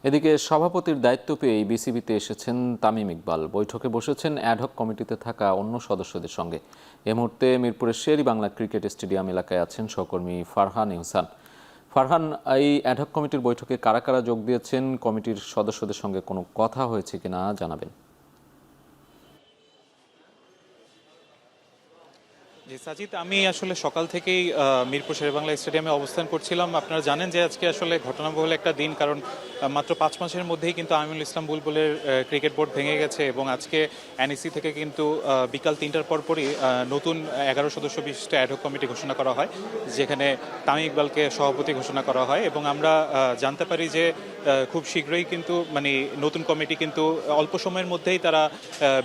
এদিকে সভাপতির দায়িত্ব পেয়ে বিসিবিতে এসেছেন তামিম ইকবাল। বৈঠকে বসেছেন অ্যাডহক কমিটিতে থাকা অন্য সদস্যদের সঙ্গে। এ মুহূর্তে মিরপুরের শের-ই-বাংলা ক্রিকেট স্টেডিয়াম এলাকায় আছেন সহকর্মী ফারহান ইহসান। ফারহান, এই অ্যাডহক কমিটির বৈঠকে কারা কারা যোগ দিয়েছেন, কমিটির সদস্যদের সঙ্গে কোনো কথা হয়েছে কিনা জানাবেন। জি সাজিদ, আমি আসলে সকাল থেকেই মিরপুর শেরেবাংলা স্টেডিয়ামে অবস্থান করছিলাম। আপনারা জানেন যে আজকে আসলে ঘটনাবহুল একটা দিন, কারণ মাত্র 5 মাসের মধ্যেই কিন্তু আমিনুল ইসলাম বুলবুলের ক্রিকেট বোর্ড ভেঙে গেছে এবং আজকে এনইসি থেকে কিন্তু বিকাল 3টার পরপরই নতুন 11 সদস্য বিশিষ্ট অ্যাডহক কমিটি ঘোষণা করা হয়, যেখানে তামিম ইকবালকে সভাপতি ঘোষণা করা হয়। এবং আমরা জানতে পারি যে খুব শীঘ্রই কিন্তু নতুন কমিটি কিন্তু অল্প সময়ের মধ্যেই তারা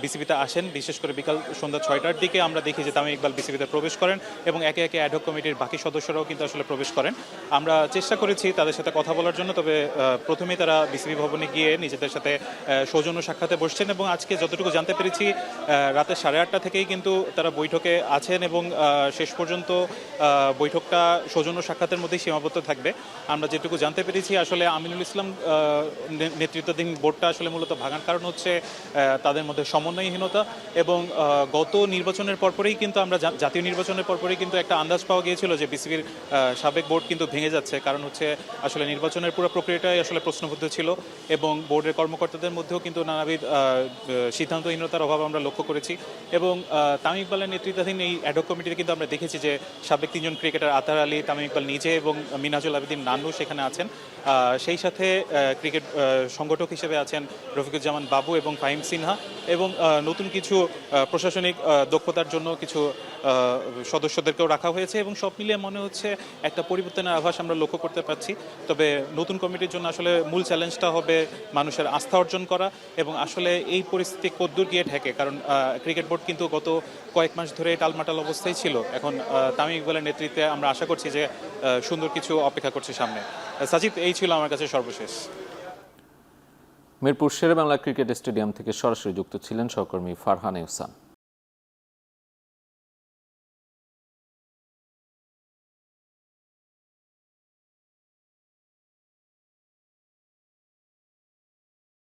বিসিবিতে আসেন। বিশেষ করে বিকাল সন্ধ্যা 6টার দিকে আমরা দেখি যে তামিম ইকবাল বিসিবিতে প্রবেশ করেন এবং একে একে অ্যাডহক কমিটির বাকি সদস্যরাও কিন্তু আসলে প্রবেশ করেন। আমরা চেষ্টা করেছি তাদের সাথে কথা বলার জন্য, তবে প্রথমেই তারা বিসিবি ভবনে গিয়ে নিজেদের সাথে সৌজন্য সাক্ষাতে বসছেন এবং আজকে যতটুকু জানতে পেরেছি রাতে 8:30 থেকেই কিন্তু তারা বৈঠকে আছেন এবং শেষ পর্যন্ত বৈঠকটা সৌজন্য সাক্ষাতের মধ্যেই সীমাবদ্ধ থাকবে। আমরা যেটুকু জানতে পেরেছি আসলে আমিনুল ইসলাম নেতৃত্বাধীন বোর্ডটা আসলে মূলত ভাঙার কারণ হচ্ছে তাদের মধ্যে সমন্বয়হীনতা এবং গত নির্বাচনের পরপরই কিন্তু আমরা জাতীয় নির্বাচনের পরপরই কিন্তু একটা আন্দাজ পাওয়া গিয়েছিল যে বিসিবির সাবেক বোর্ড কিন্তু ভেঙে যাচ্ছে। কারণ হচ্ছে আসলে নির্বাচনের পুরো প্রক্রিয়াটাই আসলে প্রশ্নবিদ্ধ ছিল এবং বোর্ডের কর্মকর্তাদের মধ্যেও কিন্তু নানাবিধ সিদ্ধান্তহীনতার অভাব আমরা লক্ষ্য করেছি। এবং তামিম ইকবালের নেতৃত্বাধীন এই অ্যাডহক কমিটিতে কিন্তু আমরা দেখেছি যে সাবেক 3জন ক্রিকেটার আতার আলী, তামিম ইকবাল নিজে এবং মিনহাজুল আবেদিন নান্নু সেখানে আছেন। সেই সাথে ক্রিকেট সংগঠক হিসেবে আছেন রফিকুজ্জামান বাবু এবং ফাহিম সিনহা এবং নতুন কিছু প্রশাসনিক দক্ষতার জন্য কিছু সদস্যদেরকেও রাখা হয়েছে এবং সব মিলিয়ে মনে হচ্ছে একটা পরিবর্তনের আভাস আমরা লক্ষ্য করতে পারছি। তবে নতুন কমিটির জন্য আসলে মূল চ্যালেঞ্জটা হবে মানুষের আস্থা অর্জন করা এবং আসলে এই পরিস্থিতি কদ্দূর গিয়ে ঠেকে, কারণ ক্রিকেট বোর্ড কিন্তু গত কয়েক মাস ধরে টালমাটাল অবস্থায় ছিল। এখন তামিম ইকবালের নেতৃত্বে আমরা আশা করছি যে সুন্দর কিছু অপেক্ষা করছে সামনে। সাজিদ, এই ছিল আমার কাছে সর্বশেষ। মিরপুর শের-ই-বাংলা ক্রিকেট স্টেডিয়াম থেকে সরাসরি যুক্ত ছিলেন সহকর্মী ফারহান ইহসান।